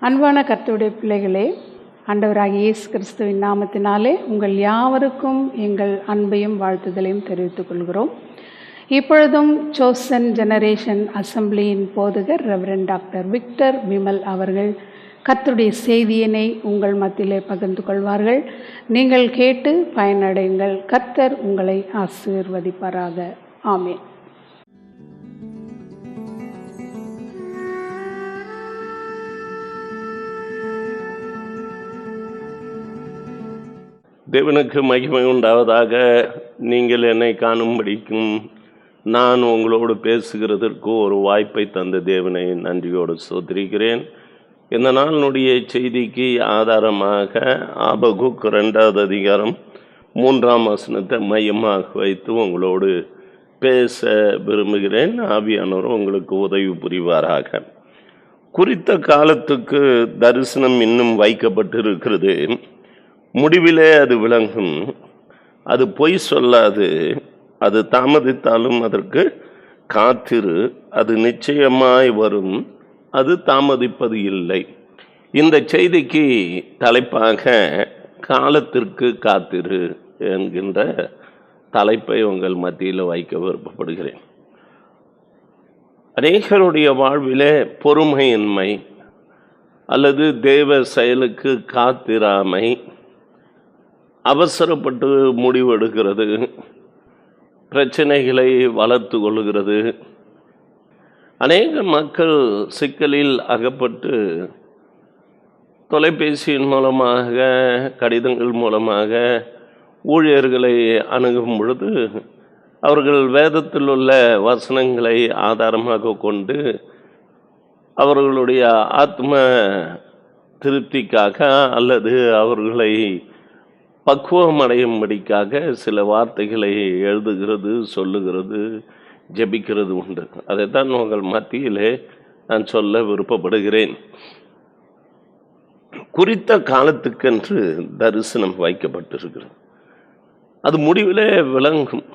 அன்பான கர்த்தருடைய பிள்ளைகளே, ஆண்டவராகிய இயேசு கிறிஸ்துவின் நாமத்தினாலே உங்கள் யாவருக்கும் எங்கள் அன்பையும் வாழ்த்துதலையும் தெரிவித்துக் கொள்கிறோம். இப்பொழுதும் சோசன் ஜெனரேஷன் அசம்பிளியின் போதகர் ரெவரண்ட் டாக்டர் விக்டர் விமல் அவர்கள் கர்த்தருடைய செய்தியினை உங்கள் மத்தியிலே பகிர்ந்து கொள்வார்கள். நீங்கள் கேட்டு பயனடையுங்கள். கர்த்தர் உங்களை ஆசீர்வதிப்பாராக. ஆமென். தேவனுக்கு மகிமை உண்டாவதாக. நீங்கள் என்னை காணும்படிக்கும் நான் உங்களோடு பேசுகிறதற்கு ஒரு வாய்ப்பை தந்த தேவனை நன்றியோடு ஸ்தோத்திரிக்கிறேன். இந்த நாளினுடைய செய்திக்கு ஆதாரமாக ஆபகுக் 2வது அதிகாரம் 3ஆம் வசனத்தை மையமாக வைத்து உங்களோடு பேச விரும்புகிறேன். ஆவியானவர் உங்களுக்கு உதவி புரிவாராக. குறித்த காலத்துக்கு தரிசனம் இன்னும் வைக்கப்பட்டு இருக்கிறது. முடிவிலே அது விளங்கும். அது பொய் சொல்லாது. அது தாமதித்தாலும் அதற்கு காத்திரு. அது நிச்சயமாய் வரும். அது தாமதிப்பது இல்லை. இந்த செய்திக்கு தலைப்பாக காலத்திற்கு காத்திரு என்கின்ற தலைப்பை உங்கள் மத்தியில் வைக்க விருப்பப்படுகிறேன். அநேகருடைய வாழ்விலே பொறுமையின்மை அல்லது தேவ செயலுக்கு காத்திராமை, அவசரப்பட்டு முடிவெடுக்கிறது, பிரச்சனைகளை வளர்த்து கொள்கிறது. அநேக மக்கள் சிக்கலில் அகப்பட்டு தொலைபேசியின் மூலமாக, கடிதங்கள் மூலமாக ஊழியர்களை அணுகும் பொழுது அவர்கள் வேதத்தில் உள்ள வசனங்களை ஆதாரமாக கொண்டு அவர்களுடைய ஆத்ம திருப்திக்காக அல்லது அவர்களை பக்குவம் அடையும்படிக்காக சில வார்த்தைகளை எழுதுகிறது, சொல்லுகிறது, ஜெபிக்கிறது உண்டு. அதைத்தான் உங்கள் மத்தியிலே நான் சொல்ல விருப்பப்படுகிறேன். குறித்த காலத்துக்கென்று தரிசனம் வைக்கப்பட்டிருக்கிறது. அது முடிவிலே விளங்கும்.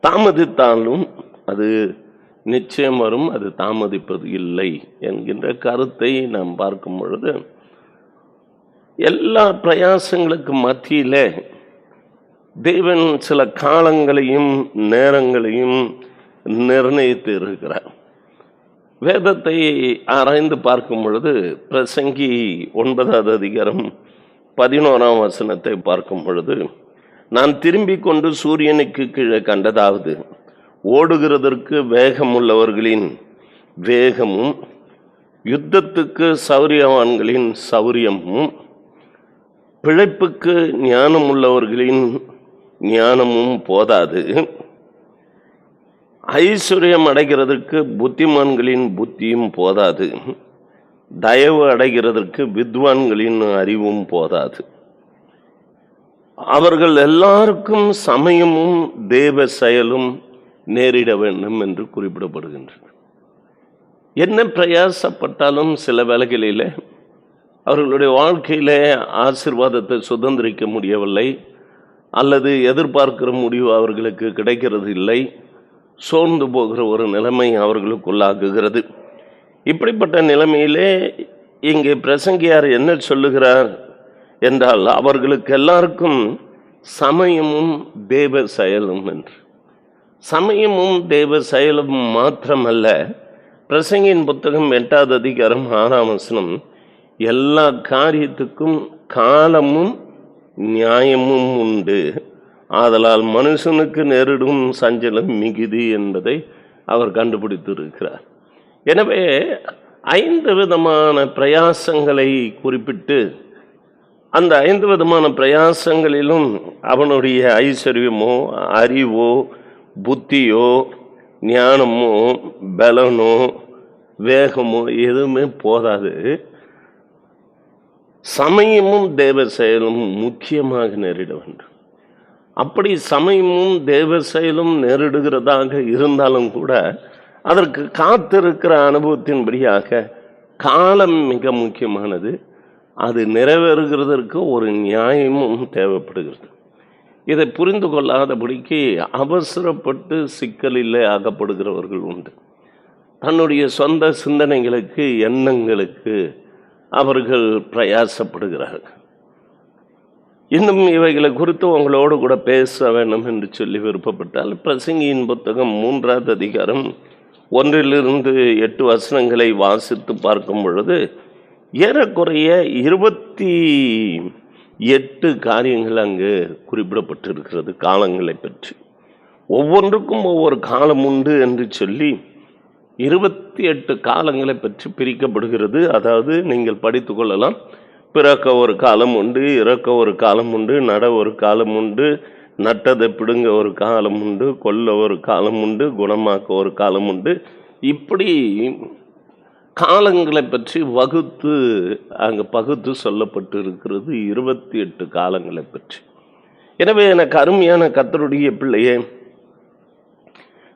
தாமதித்தாலும் அது நிச்சயம் வரும். அது தாமதிப்பது இல்லை என்கின்ற கருத்தை நாம் பார்க்கும் பொழுது, எல்லா பிரயாசங்களுக்கு மத்தியிலே தேவன் சில காலங்களையும் நேரங்களையும் நிர்ணயித்து இருக்கிறார். வேதத்தை ஆராய்ந்து பார்க்கும் பொழுது பிரசங்கி 9வது அதிகாரம் 11ஆம் வசனத்தை பார்க்கும் பொழுது, நான் திரும்பி கொண்டு சூரியனுக்கு கீழே கண்டதாவது, ஓடுகிறதற்கு வேகம் உள்ளவர்களின் வேகமும் யுத்தத்துக்கு சௌரியவான்களின் சௌரியமும் பிழைப்புக்கு ஞானம் உள்ளவர்களின் ஞானமும் போதாது, ஐஸ்வர்யம் அடைகிறதற்கு புத்திமான்களின் புத்தியும் போதாது, தயவு அடைகிறதற்கு வித்வான்களின் அறிவும் போதாது. அவர்கள் எல்லாருக்கும் சமயமும் தேவ செயலும் நேரிட வேண்டும் என்று குறிப்பிடப்படுகின்றன. என்ன பிரயாசப்பட்டாலும் சில வேளைகளிலே அவர்களுடைய வாழ்க்கையிலே ஆசீர்வாதத்தை சுதந்திரிக்க முடியவில்லை, அல்லது எதிர்பார்க்கிற முடிவு அவர்களுக்கு கிடைக்கிறது இல்லை. சோர்ந்து போகிற ஒரு நிலைமை அவர்களுக்குள்ளாகுகிறது. இப்படிப்பட்ட நிலைமையிலே இங்கே பிரசங்கியார் என்ன சொல்லுகிறார் என்றால், அவர்களுக்கு எல்லாருக்கும் சமயமும் தேவ செயலும் என்று. சமயமும் தேவ செயலும் மாத்திரமல்ல, பிரசங்கியின் புத்தகம் 8வது அதிகாரம் 6ஆம் வசனம், எல்லா காரியத்துக்கும் காலமும் நியாயமும் உண்டு, ஆதலால் மனுஷனுக்கு நேரிடும் சஞ்சலம் மிகுதி என்பதை அவர் கண்டுபிடித்து இருக்கிறார். எனவே 5 விதமான பிரயாசங்களை குறிப்பிட்டு, அந்த 5 விதமான பிரயாசங்களிலும் அவனுடைய ஐஸ்வர்யமோ அறிவோ புத்தியோ ஞானமோ பலனோ வேகமோ எதுவுமே போதாது. சமயமும் தேவ செயலும் முக்கியமாக நேரிட வேண்டும். அப்படி சமயமும் தேவ செயலும் நேரிடுகிறதாக இருந்தாலும் கூட அதற்கு காத்திருக்கிற அனுபவத்தின்படியாக காலம் மிக முக்கியமானது. அது நிறைவேறுகிறதற்கு ஒரு நியாயமும் தேவைப்படுகிறது. இதை புரிந்து கொள்ளாதபடிக்கு அவசரப்பட்டு சிக்கலில் அகப்படுகிறவர்கள் உண்டு. தன்னுடைய சொந்த சிந்தனைகளுக்கு, எண்ணங்களுக்கு அவர்கள் பிரயாசப்படுகிறார்கள். இன்னும் இவைகளை குறித்து உங்களோடு கூட பேச வேண்டும் என்று சொல்லி விருப்பப்பட்டால் பிரசங்கியின் புத்தகம் 3ஆவது அதிகாரம் 1-8 வசனங்களை வாசித்து பார்க்கும் பொழுது ஏறக்குறைய 28 காரியங்கள் அங்கு குறிப்பிடப்பட்டிருக்கிறது. காலங்களை பற்றி ஒவ்வொன்றுக்கும் ஒவ்வொரு காலம் உண்டு என்று சொல்லி 28 காலங்களை பற்றி பிரிக்கப்படுகிறது. அதாவது நீங்கள் படித்து கொள்ளலாம். பிறக்க ஒரு காலம் உண்டு, இறக்க ஒரு காலம் உண்டு, நட ஒரு காலம் உண்டு, நட்டதை பிடுங்க ஒரு காலம் உண்டு, கொல்ல ஒரு காலம் உண்டு, குணமாக்க ஒரு காலம் உண்டு. இப்படி காலங்களை பற்றி அங்கே பகுத்து சொல்லப்பட்டு இருக்கிறது 28 காலங்களை பற்றி. எனவே எனக்கு அருமையான கர்த்தருடைய பிள்ளையே,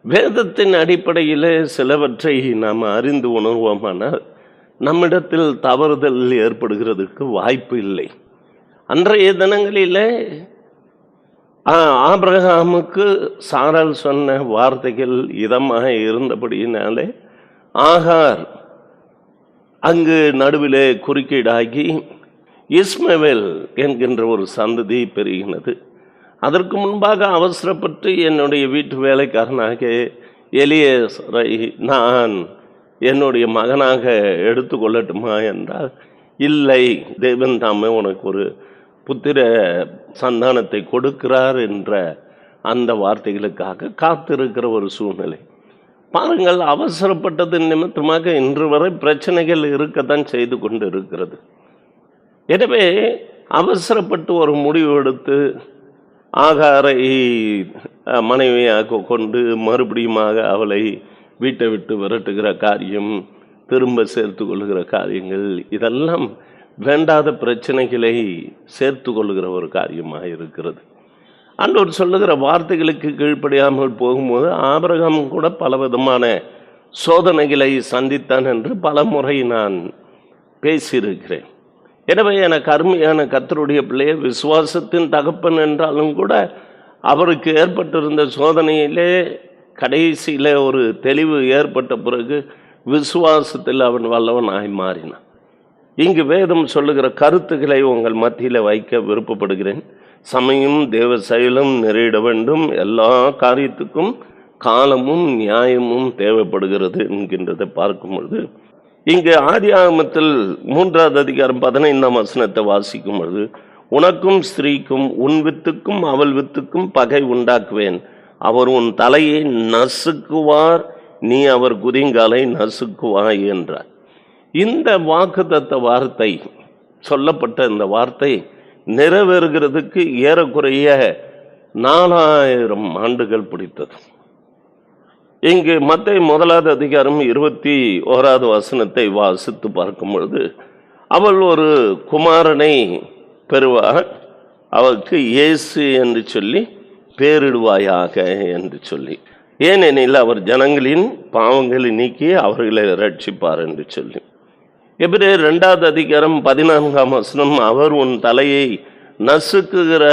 வேதத்தின் அடிப்படையில் சிலவற்றை நாம் அறிந்து உணர்வோமானால் நம்மிடத்தில் தவறுதல் ஏற்படுகிறதுக்கு வாய்ப்பு இல்லை. அன்றைய தினங்களில் ஆபிரகாமுக்கு சாராள் சொன்ன வார்த்தைகள் இதமாக இருந்தபடியினாலே ஆகார் அங்கு நடுவிலே குறுக்கீடாகி இஸ்மவேல் என்கின்ற ஒரு சந்ததி பெருகினது. அதற்கு முன்பாக அவசரப்பட்டு என்னுடைய வீட்டு வேலைக்காரனாக எலியேசரை நான் என்னுடைய மகனாக எடுத்துக்கொள்ளட்டுமா என்றால், இல்லை, தேவன் தாமே உனக்கு ஒரு புத்திர சந்தானத்தை கொடுக்கிறார் என்ற அந்த வார்த்தைகளுக்காக காத்திருக்கிற ஒரு சூழ்நிலை. பாருங்கள், அவசரப்பட்டது நிமித்தமாக இன்று வரை பிரச்சனைகள் இருக்கத்தான் செய்து கொண்டு இருக்கிறது. எனவே அவசரப்பட்டு ஒரு முடிவு எடுத்து ஆகாரை மனைவியாக கொண்டு மறுபடியுமாக அவளை வீட்டை விட்டு விரட்டுகிற காரியம், திரும்ப சேர்த்து கொள்ளுகிற காரியங்கள், இதெல்லாம் வேண்டாத பிரச்சனைகளை சேர்த்து கொள்ளுகிற ஒரு காரியமாக இருக்கிறது. ஆண்டவர் சொல்லுகிற வார்த்தைகளுக்கு கீழ்ப்படியாமல் போகும்போது ஆபிரகாம் கூட பலவிதமான சோதனைகளை சந்தித்தான் என்று பல முறை நான் பேசியிருக்கிறேன். எனவே எனக்கு அருமையான கர்த்தருடைய பிள்ளையை, விசுவாசத்தின் தகப்பன் என்றாலும் கூட அவருக்கு ஏற்பட்டிருந்த சோதனையிலே கடைசியில் ஒரு தெளிவு ஏற்பட்ட பிறகு விசுவாசத்தில் அவன் வல்லவனாய் மாறினான். இங்கு வேதம் சொல்லுகிற கருத்துக்களை உங்கள் மத்தியில் வைக்க விருப்பப்படுகிறேன். சமயம் தேவ செயலும் நிறையிட வேண்டும், எல்லா காரியத்துக்கும் காலமும் நியாயமும் தேவைப்படுகிறது என்கின்றதை பார்க்கும் பொழுது, இங்கு ஆதியாகமத்தில் 3ஆவது அதிகாரம் 15ஆம் வசனத்தை வாசிக்கும் பொழுது, உனக்கும் ஸ்திரீக்கும் உன் வித்துக்கும் அவள் வித்துக்கும் பகை உண்டாக்குவேன், அவர் உன் தலையை நசுக்குவார், நீ அவர் குதிங்காலை நசுக்குவாய் என்றார். இந்த வாக்குத்தத்த வார்த்தை, சொல்லப்பட்ட இந்த வார்த்தை நிறைவேறுகிறதுக்கு ஏறக்குறைய 4000 ஆண்டுகள் பிடித்தது. இங்கு மத்தேயு 1ஆவது அதிகாரம் 21ஆவது வசனத்தை வாசித்து பார்க்கும் பொழுது, அவள் ஒரு குமாரனை பெறுவாள், அவளுக்கு இயேசு என்று சொல்லி பேரிடுவாயாக என்று சொல்லி, ஏனெனில் அவர் ஜனங்களின் பாவங்களை நீக்கி அவர்களை ரட்சிப்பார் என்று சொல்லி. எபிரேயர் 2ஆவது அதிகாரம் 14ஆம் வசனம், அவர் உன் தலையை நசுக்குகிற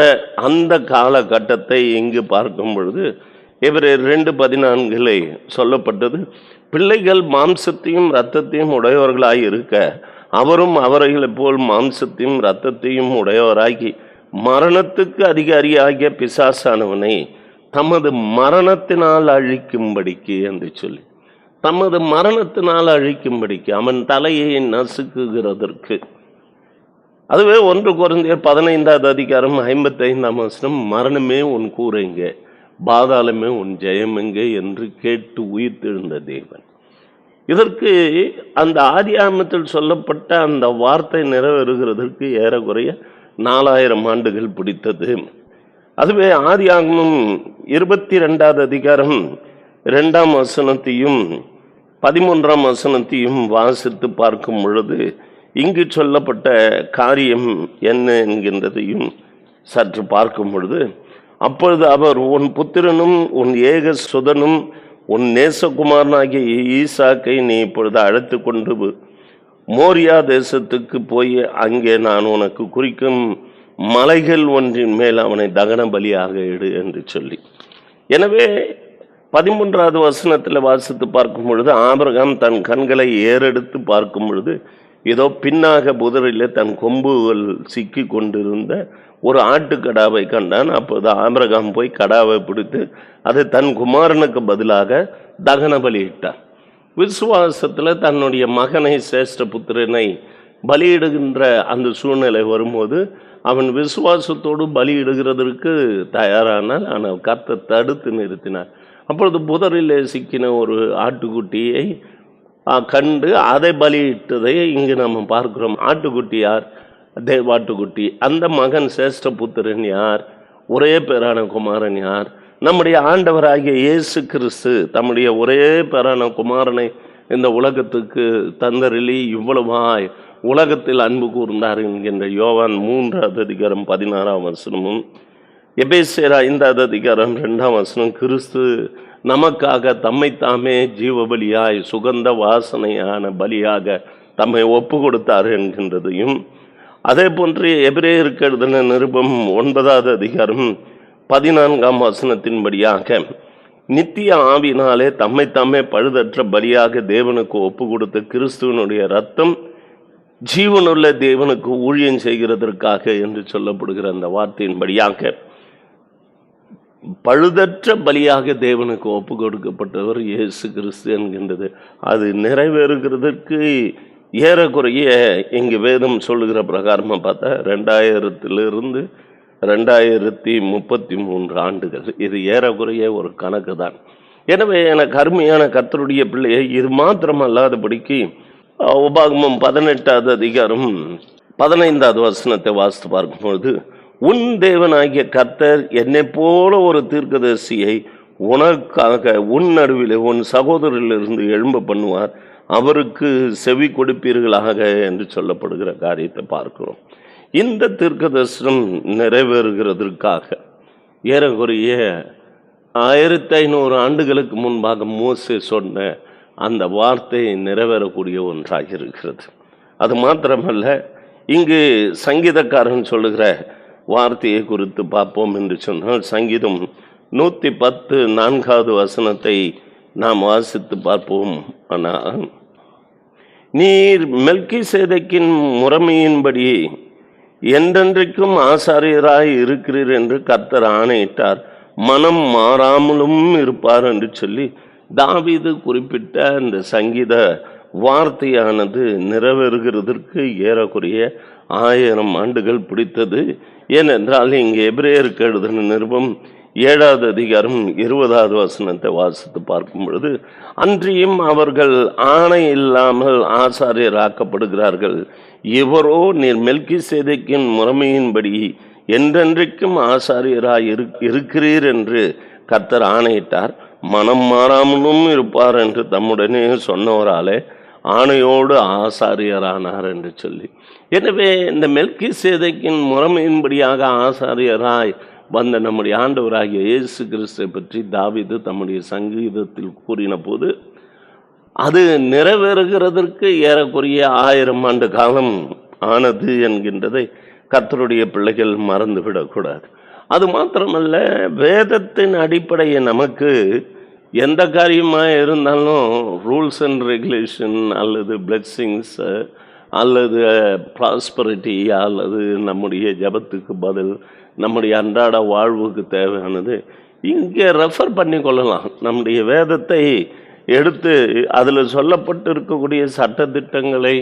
அந்த காலகட்டத்தை இங்கு பார்க்கும் பொழுது எபிரேயர் 2:14 சொல்லப்பட்டது, பிள்ளைகள் மாம்சத்தையும் இரத்தத்தையும் உடையவர்களாய் இருக்க அவரும் அவர்களைப் போல் மாம்சத்தையும் இரத்தத்தையும் உடையவராகி மரணத்துக்கு அதிகாரியாகிய பிசாசானவனை தமது மரணத்தினால் அழிக்கும்படிக்கு என்று சொல்லி, தமது மரணத்தினால் அழிக்கும்படிக்கு அவன் தலையை நசுக்குகிறதற்கு. அதுவே 1 கொரிந்தியர் 15ஆவது அதிகாரம் 55ஆம் வசனம், மரணமே உன் கூரைங்க, பாதாளமே உன் ஜெயமெங்கே என்று கேட்டு உயிர்த்தெழுந்த தேவன். இதற்கு அந்த ஆதியாகமத்தில் சொல்லப்பட்ட அந்த வார்த்தை நிறைவேறுகிறதற்கு ஏறக்குறைய 4000 ஆண்டுகள் பிடித்தது. அதுவே ஆதியாகமம் 22ஆவது அதிகாரம் 2ஆம் வசனத்தையும் 13ஆம் வசனத்தையும் வாசித்து பார்க்கும் பொழுது இங்கு சொல்லப்பட்ட காரியம் என்ன என்கின்றதையும் சற்று பார்க்கும் பொழுது, அப்பொழுது அவர் உன் புத்திரனும் உன் ஏக சுதனும் உன் நேசகுமாரனாகிய ஈசாக்கை நீ இப்பொழுது அழைத்து கொண்டு மோரியா தேசத்துக்கு போய் அங்கே நான் உனக்கு குறிக்கும் மலைகள் ஒன்றின் மேல் அவனை தகன பலியாக இடு என்று சொல்லி. எனவே 13ஆவது வசனத்தில் வாசித்து பார்க்கும் பொழுது, ஆபிரகாம் தன் கண்களை ஏறெடுத்து பார்க்கும் பொழுது ஏதோ பின்னாக புதரில் தன் கொம்புகள் சிக்கி கொண்டிருந்த ஒரு ஆட்டுக்கடாவை கண்டான். அப்போது ஆபிரகாம் போய் கடாவை பிடித்து அதை தன் குமாரனுக்கு பதிலாக தகன பலியிட்டான். விசுவாசத்தில் தன்னுடைய மகனை, சிரேஷ்ட புத்திரனை பலியிடுகின்ற அந்த சூழ்நிலை வரும்போது அவன் விசுவாசத்தோடு பலியிடுகிறதற்கு தயாரானால், ஆனால் கர்த்தர் தடுத்து நிறுத்தினார். அப்பொழுது புதரில் சிக்கின ஒரு ஆட்டுக்குட்டியை கண்டு அதை பலியிட்டதை இங்கு நம்ம பார்க்கிறோம். ஆட்டுக்குட்டி யார்? தேவாட்டுக்குட்டி. அந்த மகன் சிரேஷ்ட புத்திரன் யார்? ஒரே பேரான குமாரன் யார்? நம்முடைய ஆண்டவராகிய இயேசு கிறிஸ்து தம்முடைய ஒரே பேரான குமாரனை இந்த உலகத்துக்கு தந்தரிலி இவ்வளவாய் உலகத்தில் அன்பு கூர்ந்தார் என்கின்ற யோவான் 3:16 எபேசியர் 5:2 கிறிஸ்து நமக்காக தம்மைத்தாமே ஜீவபலியாய் சுகந்த வாசனையான பலியாக தம்மை ஒப்பு கொடுத்தார் என்கின்றதையும், அதே போன்று எபிரேயருக்கு எழுதின நிருபம் 9:14 நித்திய ஆவினாலே தம்மைத்தாமே பழுதற்ற பலியாக தேவனுக்கு ஒப்பு கொடுத்த கிறிஸ்துவனுடைய ரத்தம் ஜீவனுள்ள தேவனுக்கு ஊழியம் செய்கிறதற்காக என்று சொல்லப்படுகிற அந்த வார்த்தையின்படியாக பழுதற்ற பலியாக தேவனுக்கு ஒப்பு கொடுக்கப்பட்டவர் இயேசு கிறிஸ்து என்கின்றது. அது நிறைவேறுகிறதற்கு ஏறக்குறைய இங்கு வேதம் சொல்லுகிற பிரகாரமாக பார்த்தா 2000 2033 ஆண்டுகள். இது ஏறக்குறைய ஒரு கணக்கு தான். எனவே எனக்கு அருமையான கர்த்தருடைய பிள்ளையை, இது மாத்திரம் அல்லாதபடிக்கு உபாகமம் 18:15 வாசித்து பார்க்கும்பொழுது, உன் தேவனாகிய கர்த்தர் என்னை போல ஒரு தீர்க்கதரிசியை உனக்காக உன் நடுவில் உன் சகோதரிலிருந்து எழும்ப பண்ணுவார், அவருக்கு செவி கொடுப்பீர்களாக என்று சொல்லப்படுகிற காரியத்தை பார்க்கிறோம். இந்த தீர்க்கதரிசனம் நிறைவேறுகிறதற்காக ஏறக்குறைய 1500 ஆண்டுகளுக்கு முன்பாக மோசே சொன்ன அந்த வார்த்தை நிறைவேறக்கூடிய ஒன்றாக இருக்கிறது. அது மாத்திரமல்ல, இங்கு சங்கீதக்காரன் சொல்லுகிற வார்த்தையை குறித்து பார்ப்போம் என்று சொன்னால், சங்கீதம் 110:4 நாம் வாசித்து பார்ப்போம். ஆனால் நீர் மெல்கிசேதேக்கின் முறைமையின்படி என்றென்றைக்கும் ஆசாரியராய் இருக்கிறீர் என்று கர்த்தர் ஆணையிட்டார், மனம் மாறாமலும் இருப்பார் என்று சொல்லி தாவீது குறிப்பிட்ட அந்த சங்கீத வார்த்தையானது நிறைவேறுகிறதற்கு ஏறக்குறைய 1000 ஆண்டுகள் பிடித்தது. ஏனென்றால் இங்கே எபிரேயருக்கு எழுதின நிருபம் 7:20 வாசித்து பார்க்கும் பொழுது, அன்றியும் அவர்கள் ஆணை இல்லாமல் ஆசாரியராக்கப்படுகிறார்கள், இவரோ நீர் மெல்கிசேதேக்கின் முறைமையின்படி என்றென்றைக்கும் ஆசாரியராய் இருக்கிறீர் என்று கர்த்தர் ஆணையிட்டார், மனம் மாறாமலும் இருப்பார் என்று தம்முடனே சொன்னவராலே ஆணையோடு ஆசாரியரானார் என்று சொல்லி. எனவே இந்த மெல்கிசேதேக்கின் முறைமையின்படியாக ஆசாரியராய் வந்த நம்முடைய ஆண்டவராகிய இயேசு கிறிஸ்துவை பற்றி தாவீது தம்முடைய சங்கீதத்தில் கூறின போது, அது நிறைவேறுகிறதற்கு ஏறக்குறைய 1000 ஆண்டு காலம் ஆனது என்கின்றதை கர்த்தருடைய பிள்ளைகள் மறந்துவிடக்கூடாது. அது மாத்திரமல்ல, வேதத்தின் அடிப்படையை நமக்கு எந்த காரியமாக இருந்தாலும் ரூல்ஸ் அண்ட் ரெகுலேஷன் அல்லது பிளெஸ்ஸிங்ஸ் அல்லது ப்ராஸ்பரிட்டி அல்லது நம்முடைய ஜபத்துக்கு பதில் நம்முடைய அன்றாட வாழ்வுக்கு தேவையானது இங்கே ரெஃபர் பண்ணி கொள்ளலாம். நம்முடைய வேதத்தை எடுத்து அதில் சொல்லப்பட்டு இருக்கக்கூடிய சட்டத்திட்டங்களை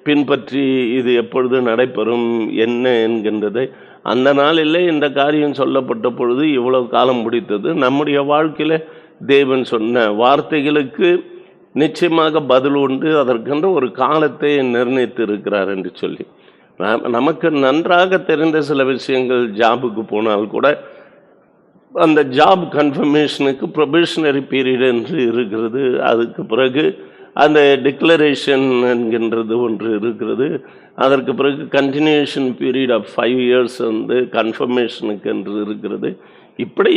பின்பற்றி இது எப்பொழுது நடைபெறும் என்ன என்கின்றதை, அந்த நாளில் இந்த காரியம் சொல்லப்பட்ட பொழுது இவ்வளவு காலம் முடித்தது, நம்முடைய வாழ்க்கையில் தேவன் சொன்ன வார்த்தைகளுக்கு நிச்சயமாக பதில் உண்டு, அதற்கென்று ஒரு காலத்தை நிர்ணயித்து இருக்கிறார் என்று சொல்லி நமக்கு நன்றாக தெரிந்த சில விஷயங்கள். ஜாபுக்கு போனால் கூட அந்த ஜாப் கன்ஃபர்மேஷனுக்கு ப்ரொபேஷனரி பீரியட் என்று இருக்கிறது, அதுக்கு பிறகு அந்த டிக்ளரேஷன் என்கின்றது ஒன்று இருக்கிறது, அதற்கு பிறகு கண்டினியூஷன் பீரியட் ஆஃப் 5 years கன்ஃபர்மேஷனுக்கு என்று இருக்கிறது. இப்படி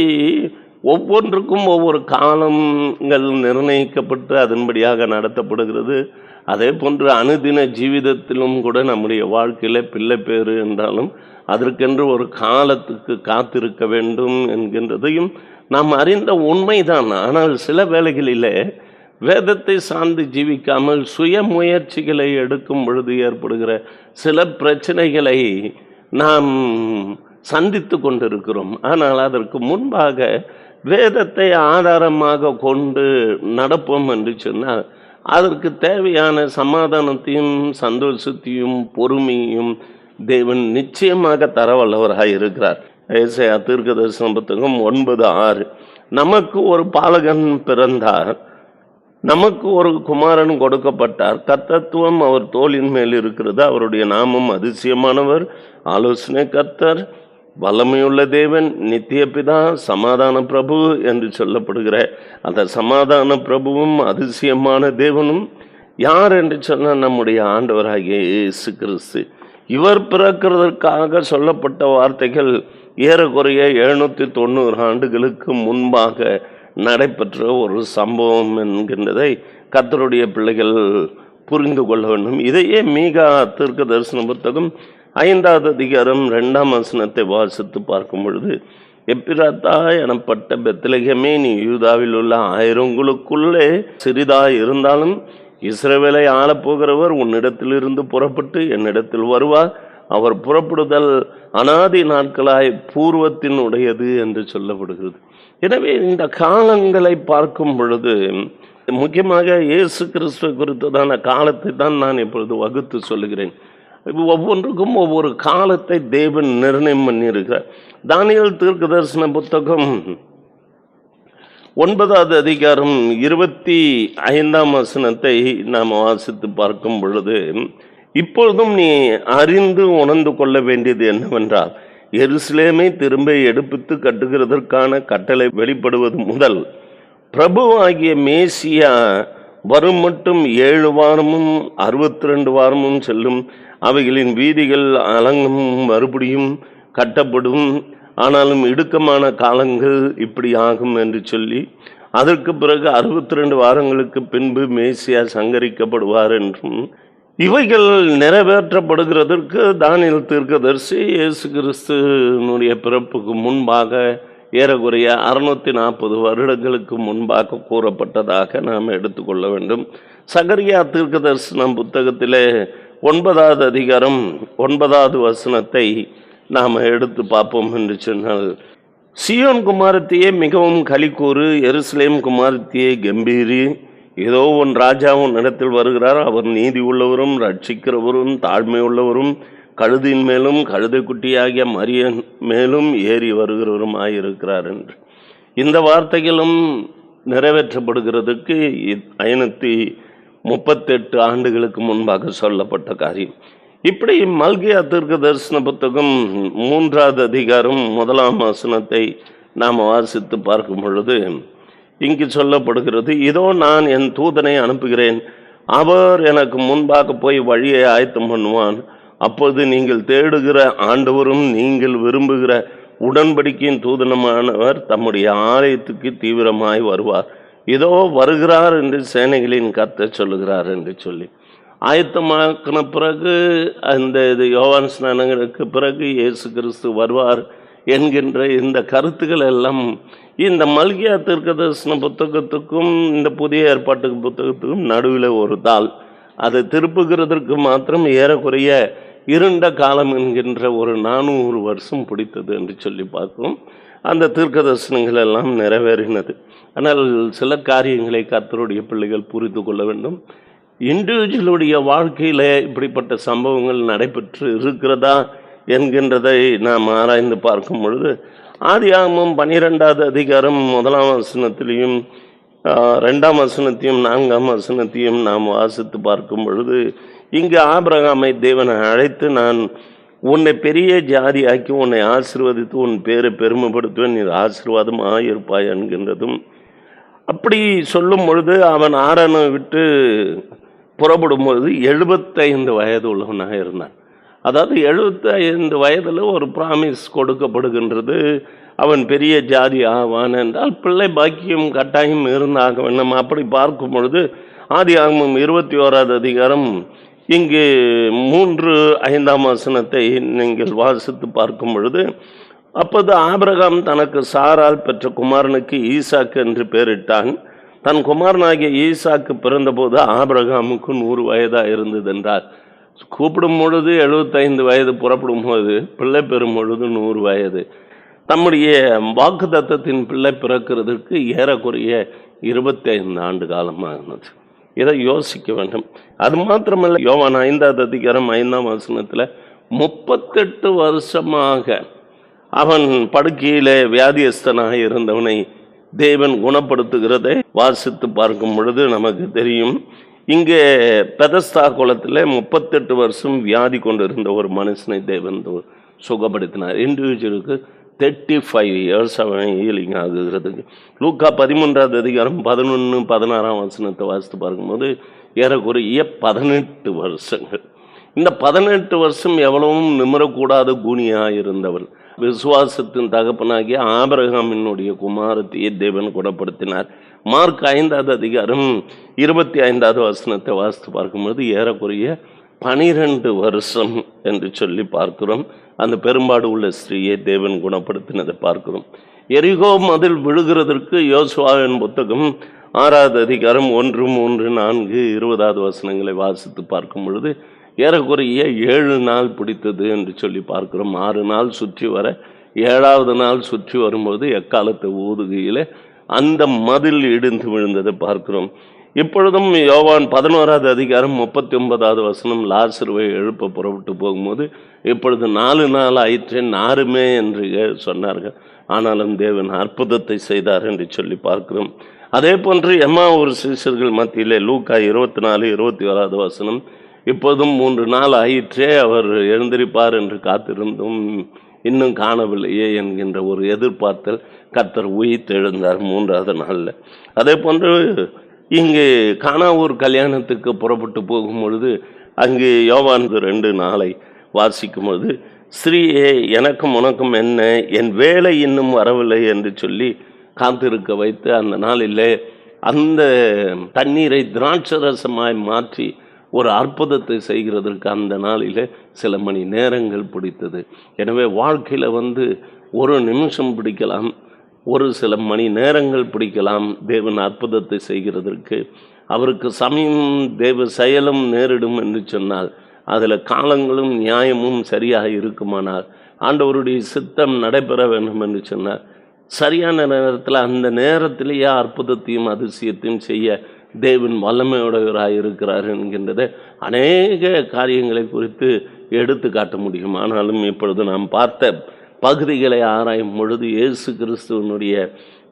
ஒவ்வொன்றுக்கும் ஒவ்வொரு காலங்கள் நிர்ணயிக்கப்பட்டு அதன்படியாக நடத்தப்படுகிறது. அதே போன்று அனுதின ஜீவிதத்திலும் கூட நம்முடைய வாழ்க்கையில் பிள்ளை பேறு என்றாலும் அதற்கென்று ஒரு காலத்துக்கு காத்திருக்க வேண்டும் என்கின்றதையும் நாம் அறிந்த உண்மைதான். ஆனால் சில வேளைகளில் வேதத்தை சார்ந்து ஜீவிக்காமல் சுய முயற்சிகளை எடுக்கும் பொழுது ஏற்படுகிற சில பிரச்சனைகளை நாம் சந்தித்து கொண்டிருக்கிறோம். ஆனால் அதற்கு முன்பாக வேதத்தை ஆதாரமாக கொண்டு நடப்போம் என்று சொன்னால் அதற்கு தேவையான சமாதானத்தையும் சந்தோஷத்தையும் பொறுமையும் தேவன் நிச்சயமாக தர வல்லவராக இருக்கிறார். ஏசாயா தீர்க்கதரிசன புத்தகம் 9:6, நமக்கு ஒரு பாலகன் பிறந்தார், நமக்கு ஒரு குமாரன் கொடுக்கப்பட்டார், கர்த்தத்துவம் அவர் தோளின் மேல் இருக்கிறது, அவருடைய நாமம் அதிசயமானவர், ஆலோசனை கர்த்தர், வல்லமையுள்ள தேவன், நித்திய பிதா, சமாதான பிரபு என்று சொல்லப்படுகிற அந்த சமாதான பிரபுவும் அதிசயமான தேவனும் யார் என்று சொன்னால் நம்முடைய ஆண்டவராகிய இயேசு கிறிஸ்து. இவர் பிறக்கிறதற்காக சொல்லப்பட்ட வார்த்தைகள் ஏறக்குறைய 790 ஆண்டுகளுக்கு முன்பாக நடைபெற்ற ஒரு சம்பவம் என்கின்றதை கர்த்தருடைய பிள்ளைகள் புரிந்து கொள்ள வேண்டும். இதையே மீகா தீர்க்க தரிசன புத்தகம் 5வது அதிகாரம் 2ஆம் வசனத்தை வாசித்து பார்க்கும் பொழுது, எப்பிராத்தா எனப்பட்ட பெத்லகேமே, நீ யூதாவில் உள்ள ஆயிரங்களுக்குள்ளே சிறிதாய் இருந்தாலும் இஸ்ரவேலை ஆளப்போகிறவர் உன்னிடத்திலிருந்து புறப்பட்டு என்னிடத்தில் வருவார், அவர் புறப்படுதல் அனாதி நாட்களாய் பூர்வத்தினுடையது என்று சொல்லப்படுகிறது. எனவே இந்த காலங்களை பார்க்கும் பொழுது முக்கியமாக இயேசு கிறிஸ்துவை குறித்ததான காலத்தை தான் நான் இப்பொழுது வகுத்து சொல்லுகிறேன். ஒவ்வொன்றுக்கும் ஒவ்வொரு காலத்தை தேவன் நிர்ணயம் பண்ணியிருக்கிறார். தானியேல் தீர்க்கதரிசன புத்தகம் 9வது அதிகாரம் 25ஆம் வசனத்தை நாம் வாசித்து பார்க்கும் பொழுது, இப்பொழுதும் நீ அறிந்து உணர்ந்து கொள்ள வேண்டியது என்னவென்றால், எருசலேமை திரும்ப எடுப்பித்து கட்டுகிறதற்கான கட்டளை வெளிப்படுவது முதல் பிரபுவாகிய மேசியா வரும் மட்டும் 7 வாரமும் 62 வாரமும் செல்லும், அவைகளின் வீதிகள் அலங்கும் மறுபடியும் கட்டப்படும், ஆனாலும் இடுக்கமான காலங்கள் இப்படி ஆகும் என்று சொல்லி, அதற்கு பிறகு 62 வாரங்களுக்கு பின்பு மேசியா சங்கரிக்கப்படுவார் என்றும், இவைகள் நிறைவேற்றப்படுகிறதற்கு தானியேல் தீர்க்கதரிசி இயேசு கிறிஸ்துனுடைய பிறப்புக்கு முன்பாக ஏறக்குறைய 640 வருடங்களுக்கு முன்பாக கூறப்பட்டதாக நாம் எடுத்துக்கொள்ள வேண்டும். சகரியா தீர்க்கதரிசன புத்தகத்திலே 9வது அதிகாரம் 9வது வசனத்தை நாம் எடுத்து பார்ப்போம் என்று சொன்னால், சீயோன் குமாரத்தியே மிகவும் களிக்கூறு, எருசலேம் குமாரத்தியே கம்பீரி, ஏதோ உன் ராஜா உன் இடத்தில் வருகிறார், அவர் நீதி உள்ளவரும் ரட்சிக்கிறவரும் தாழ்மை உள்ளவரும் கழுதின் மேலும் கழுதை குட்டியாகிய மரியன் மேலும் ஏறி வருகிறவருமாயிருக்கிறார் என்று. இந்த வார்த்தைகளும் நிறைவேற்றப்படுகிறதுக்கு 538 ஆண்டுகளுக்கு முன்பாக சொல்லப்பட்ட காரியம். இப்படி மல்கியா தீர்க்க தரிசன புத்தகம் 3வது அதிகாரம் 1ஆம் வசனத்தை நாம் வாசித்து பார்க்கும் பொழுது இங்கு சொல்லப்படுகிறது, இதோ நான் என் தூதனை அனுப்புகிறேன், அவர் எனக்கு முன்பாக போய் வழியை ஆயத்தம் பண்ணுவான், அப்போது நீங்கள் தேடுகிற ஆண்டவரும் நீங்கள் விரும்புகிற உடன்படிக்கையின் தூதனமானவர் தம்முடைய ஆலயத்துக்கு தீவிரமாய் வருவார், இதோ வருகிறார் என்று சேனைகளின் கர்த்தர் சொல்லுகிறார் என்று சொல்லி ஆயத்தமாக்கின பிறகு அந்த யோவான் ஸ்நானங்களுக்கு பிறகு இயேசு கிறிஸ்து வருவார் என்கின்ற இந்த கருத்துக்கள் எல்லாம் இந்த மல்கியா தீர்க்கதரிசன புத்தகத்துக்கும் இந்த புதிய ஏற்பாட்டு புத்தகத்துக்கும் நடுவில் ஒரு தாள். அதை திருப்புகிறதற்கு மாத்திரம் ஏறக்குறைய இருண்ட காலம் என்கின்ற ஒரு 400 வருஷம் பிடித்தது என்று சொல்லி பார்க்கிறோம். அந்த தீர்க்க தரிசனங்கள் எல்லாம் நிறைவேறினது. ஆனால் சில காரியங்களை கர்த்தருடைய பிள்ளைகள் புரிந்து கொள்ள வேண்டும். இண்டிவிஜுவலுடைய வாழ்க்கையில் இப்படிப்பட்ட சம்பவங்கள் நடைபெற்று இருக்கிறதா என்கின்றதை நாம் ஆராய்ந்து பார்க்கும் பொழுது, ஆதியாகமம் 12வது அதிகாரம் 1ஆம் வசனத்திலையும் 2ஆம் வசனத்தையும் 4ஆம் வசனத்தையும் நாம் வாசித்து பார்க்கும் பொழுது, இங்கு ஆபிரகாமை தேவனை அழைத்து, நான் உன்னை பெரிய ஜாதியாக்கி உன்னை ஆசீர்வதித்து உன் பேரை பெருமைப்படுத்துவேன், நீ ஆசீர்வாதமாக இருப்பாய் என்கின்றதும், அப்படி சொல்லும் பொழுது அவன் ஆரானை விட்டு புறப்படும் பொழுது 75 வயது உள்ளவனாக இருந்தான். அதாவது 75 வயதில் ஒரு பிராமிஸ் கொடுக்கப்படுகின்றது, அவன் பெரிய ஜாதி ஆவான் என்றால் பிள்ளை பாக்கியம் கட்டாயம் இருந்தாக வேண்டும். அப்படி பார்க்கும் பொழுது ஆதியாகமம் 21வது அதிகாரம் இங்கு 3-5ஆம் வசனத்தை நீங்கள் வாசித்து பார்க்கும் பொழுது, அப்போது ஆபிரகாம் தனக்கு சாரால் பெற்ற குமாரனுக்கு ஈசாக்கு என்று பெயரிட்டான். தன் குமாரனாகிய ஈசாக்கு பிறந்தபோது ஆபிரகாமுக்கு 100 வயதாக இருந்தது என்றார். கூப்பிடும் பொழுது 75 வயது, புறப்படும் போது பிள்ளை பெறும் பொழுது 100 வயது. தம்முடைய வாக்கு தத்தத்தின் பிள்ளை பிறக்கிறதுக்கு ஏறக்குறைய 25 ஆண்டு காலமாகினது. இதை யோசிக்க வேண்டும். அது மாத்திரமல்ல, யோவான் 5ஆம் அதிகாரம் 5ஆம் வசனத்தில் 38 வருஷமாக அவன் படுக்கையிலே வியாதியஸ்தனாக இருந்தவனை தேவன் குணப்படுத்துகிறதை வாசித்து பார்க்கும் பொழுது நமக்கு தெரியும். இங்கே பெதஸ்தா குளத்தில் 38 வருஷம் வியாதி கொண்டிருந்த ஒரு மனுஷனை தேவன் சுகப்படுத்தினார். இண்டிவிஜுவலுக்கு 35 இயர்ஸ் அவன் ஹீலிங் ஆகுகிறதுக்கு. லூக்கா 13ஆம் அதிகாரம் 11, 16ஆம் வசனத்தை வாசித்து பார்க்கும்போது ஏறக்குறைய 18 வருஷங்கள். இந்த 18 வருஷம் எவ்வளவும் நிமிரக்கூடாத கூனியாக இருந்தவள், விசுவாசத்தின் தகப்பனாகிய ஆபிரகாமினுடைய குமாரத்தையே தேவன் குணப்படுத்தினார். மார்க் 5ஆம் அதிகாரம் 25ஆவது வசனத்தை வாசித்து பார்க்கும்போது ஏறக்குறைய 12 வருஷம் என்று சொல்லி பார்க்கிறோம். அந்த பெரும்பாடு உள்ள ஸ்திரீயை தேவன் குணப்படுத்தினதை பார்க்கிறோம். எரிகோ மதில் விழுகிறதற்கு யோசுவாவின் புத்தகம் 6ஆவது அதிகாரம் 1, 3, 4, 20ஆவது வசனங்களை வாசித்து பார்க்கும் பொழுது ஏறக்குறைய 7 நாள் பிடித்தது என்று சொல்லி பார்க்கிறோம். 6 நாள் சுற்றி வர 7ஆவது நாள் சுற்றி வரும்போது எக்காலத்தை ஊதுகையில் அந்த மதில் இடிந்து விழுந்ததை பார்க்கிறோம். இப்பொழுதும் யோவான் 11ஆவது அதிகாரம் 39ஆவது வசனம் லாசருவை எழுப்ப புறப்பட்டு போகும்போது இப்பொழுது 4 நாள் ஆயிற்று, நாருமே என்று சொன்னார்கள். ஆனாலும் தேவன் அற்புதத்தை செய்தார் என்று சொல்லி பார்க்கிறோம். அதே போன்று எம்மாவூர் சீஷர்கள் மத்தியிலே லூக்கா 24, 21ஆவது வசனம், இப்போதும் 3 நாள் ஆயிற்றே, அவர் எழுந்திருப்பார் என்று காத்திருந்தும் இன்னும் காணவில்லையே என்கின்ற ஒரு எதிர்பார்த்தல் கர்த்தர் உயிர்த்து எழுந்தார் 3ஆவது நாளில். அதே போன்று இங்கு கானாவூர் கல்யாணத்துக்கு புறப்பட்டு போகும் பொழுது அங்கு யோவான் 2:4 வாசிக்கும் பொழுது, ஸ்ரீயே எனக்கும் உனக்கும் என்ன, என் வேலை இன்னும் வரவில்லை என்று சொல்லி காத்திருக்க வைத்து அந்த நாளிலே அந்த தண்ணீரை திராட்சரசமாய் மாற்றி ஒரு அற்புதத்தை செய்கிறதற்கு அந்த நாளில் சில மணி நேரங்கள் பிடித்தது. எனவே வாழ்க்கையில் ஒரு நிமிஷம் பிடிக்கலாம், ஒரு சில மணி நேரங்கள் பிடிக்கலாம் தேவன் அற்புதத்தை செய்கிறதற்கு. அவருக்கு சமயம் தேவ செயலும் நேரிடும் என்று சொன்னால் அதில் காலங்களும் நியாயமும் சரியாக இருக்குமானால், ஆண்டவருடைய சித்தம் நடைபெற வேண்டும் என்று சொன்னார் சரியான நேரத்தில் அந்த நேரத்திலேயே அற்புதத்தையும் அதிசயத்தையும் செய்ய தேவன் வல்லமையுடையவராக இருக்கிறார் என்கின்றதை அநேக காரியங்களை குறித்து எடுத்து காட்ட முடியும். ஆனாலும் இப்பொழுது நாம் பார்த்த பகுதிகளை ஆராயும் பொழுது இயேசு கிறிஸ்துவனுடைய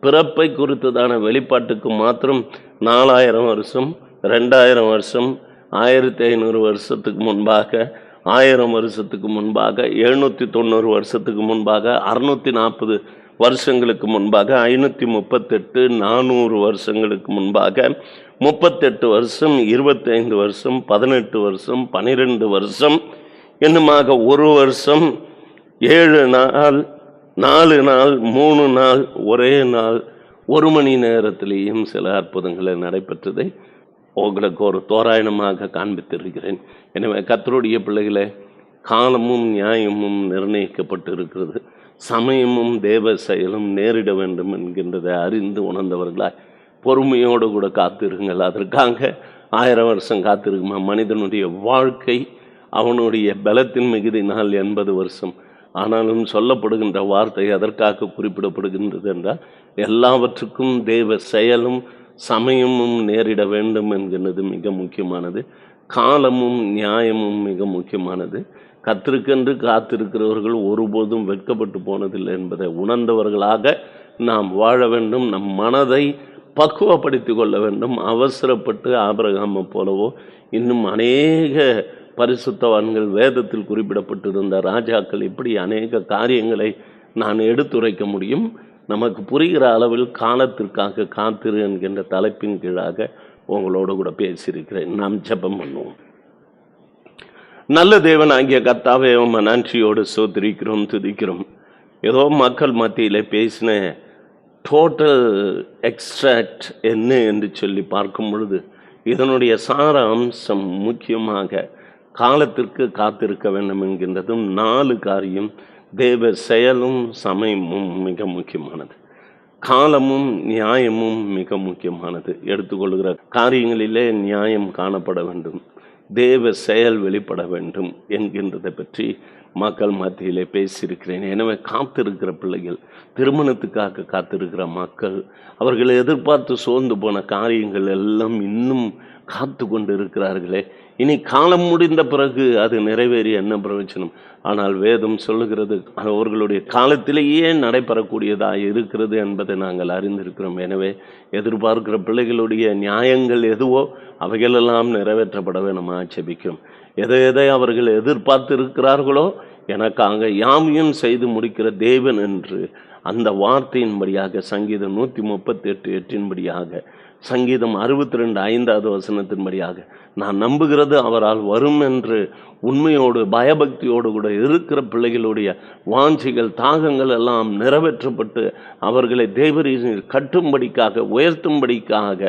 பிறப்பை குறித்ததான வெளிப்பாட்டுக்கு மாத்திரம் 4000 வருஷம், 2000 வருஷம், 1500 வருஷத்துக்கு முன்பாக, 1000 வருஷத்துக்கு முன்பாக, 790 வருஷத்துக்கு முன்பாக, 640 வருஷங்களுக்கு முன்பாக, 538, 400 வருஷங்களுக்கு முன்பாக, 38 வருஷம், 25 வருஷம், 18 வருஷம், 12 வருஷம் என்னுமாக 1 வருஷம், 7 நாள், 4 நாள், 3 நாள், ஒரே நாள், 1 மணி நேரத்திலேயும் சில அற்புதங்களை நடைபெற்றதை உங்களுக்கு ஒரு தோராயமாக காண்பித்திருக்கிறேன். எனவே கர்த்தருடைய பிள்ளைகளை, காலமும் நியாயமும் நிர்ணயிக்கப்பட்டு இருக்கிறது, சமயமும் தேவ செயலும் நேரிட வேண்டும் என்கின்றதை அறிந்து உணர்ந்தவர்களாய் பொறுமையோடு கூட காத்திருங்கள். அதற்காக 1000 வருஷம் காத்திருக்குமா? மனிதனுடைய வாழ்க்கை அவனுடைய பலத்தின் மிகுதினால் 80 வருஷம். ஆனாலும் சொல்லப்படுகின்ற வார்த்தை அதற்காக குறிப்பிடப்படுகின்றது என்றால் எல்லாவற்றுக்கும் தேவ செயலும் சமயமும் நேரிட வேண்டும் என்கிறது மிக முக்கியமானது. காலமும் நியாயமும் மிக முக்கியமானது. கர்த்தருக்கென்று காத்திருக்கிறவர்கள் ஒருபோதும் வெட்கப்பட்டு போனதில்லை என்பதை உணர்ந்தவர்களாக நாம் வாழ வேண்டும். நம் மனதை பக்குவப்படுத்தி கொள்ள வேண்டும். அவசரப்பட்டு ஆபிரகாமை போலவோ இன்னும் அநேக பரிசுத்தவான்கள் வேதத்தில் குறிப்பிடப்பட்டிருந்த ராஜாக்கள் இப்படி அநேக காரியங்களை நான் எடுத்துரைக்க முடியும். நமக்கு புரிகிற அளவில் காலத்திற்காக காத்திரு என்கின்ற தலைப்பின் கீழாக உங்களோடு கூட பேசியிருக்கிறேன். நாம் ஜெபம் பண்ணுவோம். நல்ல தேவன் ஆகிய கர்த்தாவே, உம்மை நன்றியோடு ஸ்தோத்திரிக்கிறோம், துதிக்கிறோம். ஏதோ மக்கள் மத்தியில் பேசின டோட்டல் எக்ஸ்ட்ராக்ட் என்ன என்று சொல்லி பார்க்கும் பொழுது இதனுடைய சார அம்சம் முக்கியமாக காலத்திற்கு காத்திருக்க வேண்டும் என்கின்றதும் 4 காரியம் தேவ செயலும் சமயமும் மிக முக்கியமானது. காலமும் நியாயமும் மிக முக்கியமானது. எடுத்துக்கொள்கிற காரியங்களிலே நியாயம் காணப்பட வேண்டும், தேவ செயல் வெளிப்பட வேண்டும் என்கின்றதை பற்றி மக்கள் மத்தியிலே பேசியிருக்கிறேன். எனவே காத்திருக்கிற பிள்ளைகள், திருமணத்துக்காக காத்திருக்கிற மக்கள், அவர்கள் எதிர்பார்த்து சோர்ந்து போன காரியங்கள் எல்லாம் இன்னும் காத்து கொண்டு இருக்கிறார்களே, இனி காலம் முடிந்த பிறகு அது நிறைவேறி என்ன பிரயோஜனம்? ஆனால் வேதம் சொல்லுகிறது அவர்களுடைய காலத்திலேயே நடைபெறக்கூடியதாக இருக்கிறது என்பதை நாங்கள் அறிந்திருக்கிறோம். எனவே எதிர்பார்க்கிற பிள்ளைகளுடைய நியாயங்கள் எதுவோ அவைகளெல்லாம் நிறைவேற்றப்பட வேணுமா ஜெபிக்கிறோம். எதை அவர்கள் எதிர்பார்த்து இருக்கிறார்களோ எனக்காக யாவையும் செய்து முடிக்கிற தேவன் என்று அந்த வார்த்தையின்படியாக சங்கீதம் 138:8 சங்கீதம் 62:5 நான் நம்புகிறது அவரால் வரும் என்று உண்மையோடு பயபக்தியோடு கூட இருக்கிற பிள்ளைகளுடைய வாஞ்சிகள் தாகங்கள் எல்லாம் நிறைவேற்றப்பட்டு அவர்களை தேவரீதியில் கட்டும்படிக்காக, உயர்த்தும்படிக்காக,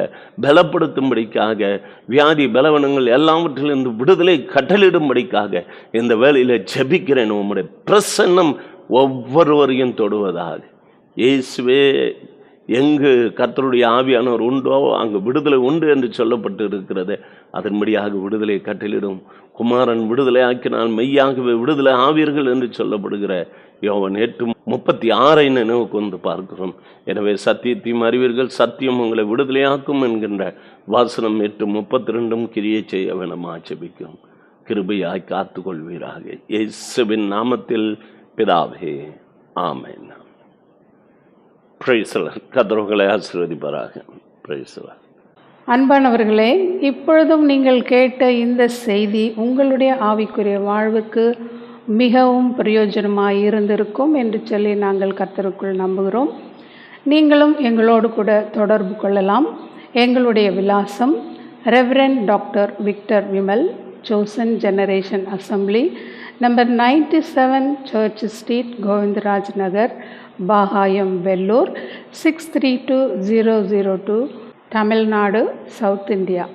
பலப்படுத்தும்படிக்காக, வியாதி பலவனங்கள் எல்லாவற்றிலிருந்து விடுதலை கட்டளிடும்படிக்காக இந்த வேளையில ஜெபிக்கிறேன். உம்முடைய பிரசன்னம் ஒவ்வொருவரையும் தொடுவதாக. இயேசுவே, எங்கு கர்த்தருடைய ஆவியானவர் உண்டோ அங்கு விடுதலை உண்டு என்று சொல்லப்பட்டு இருக்கிறது. அதன்படியாக விடுதலை கட்டளிடும். குமாரன் விடுதலை ஆக்கினால் மெய்யாகவே விடுதலை ஆவீர்கள் என்று சொல்லப்படுகிற யோவான் 8:36 நினைவு கொண்டு பார்க்கிறோம். எனவே சத்தியத்தையும் அறிவீர்கள், சத்தியம் உங்களை விடுதலையாக்கும் என்கின்ற வாசனம் 8:32 கிரியை செய்ய வேணுமா ஜெபிக்கும். கிருபையாய் காத்து கொள்வீராக. இயேசுவின் நாமத்தில் பிதாவே, ஆமென். கர்த்தர்களை ஆசீர்வதிப்பாராக. அன்பானவர்களே, இப்பொழுதும் நீங்கள் கேட்ட இந்த செய்தி உங்களுடைய ஆவிக்குரிய வாழ்வுக்கு மிகவும் பிரயோஜனமாக இருந்திருக்கும் என்று சொல்லி நாங்கள் கர்த்தருக்குள் நம்புகிறோம். நீங்களும் எங்களோடு கூட தொடர்பு கொள்ளலாம். எங்களுடைய விலாசம் ரெவரண்ட் டாக்டர் விக்டர் விமல், சோசன் generation assembly, number 97 church street, Govindaraj Nagar, Bagayam, Vellore 632002, Tamil Nadu, south India.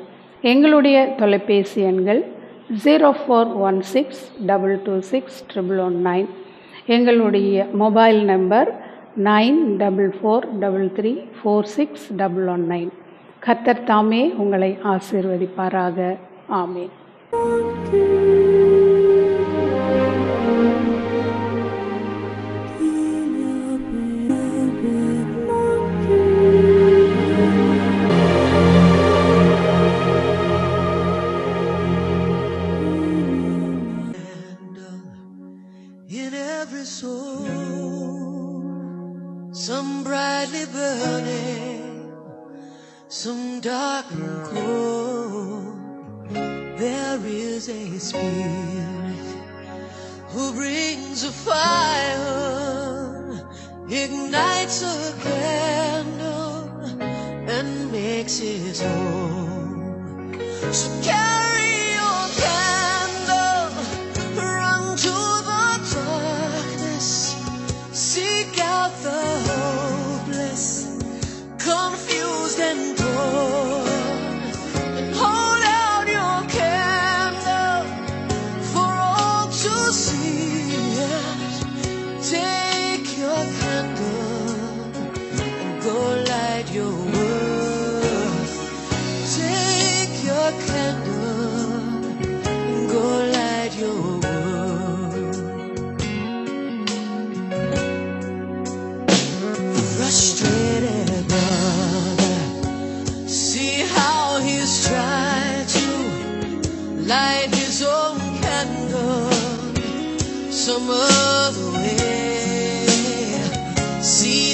எங்களுடைய தொலைபேசி எண்கள் 0416226119. எங்களுடைய மொபைல் நம்பர் 9443346119. கர்த்தர் தாமே உங்களை ஆசீர்வதிப்பாராக. ஆமென். Some brightly burning, some dark and cold. There is a spirit who brings a fire, ignites a candle, and makes it whole. So carry your candle, run to the darkness, seek out the hopeless, confused and torn, and hold out your candle for all to see. Take your candle and go light your world. Take your candle and go light your world. Frustrated brother, see how he's trying to light his own candle some other way. See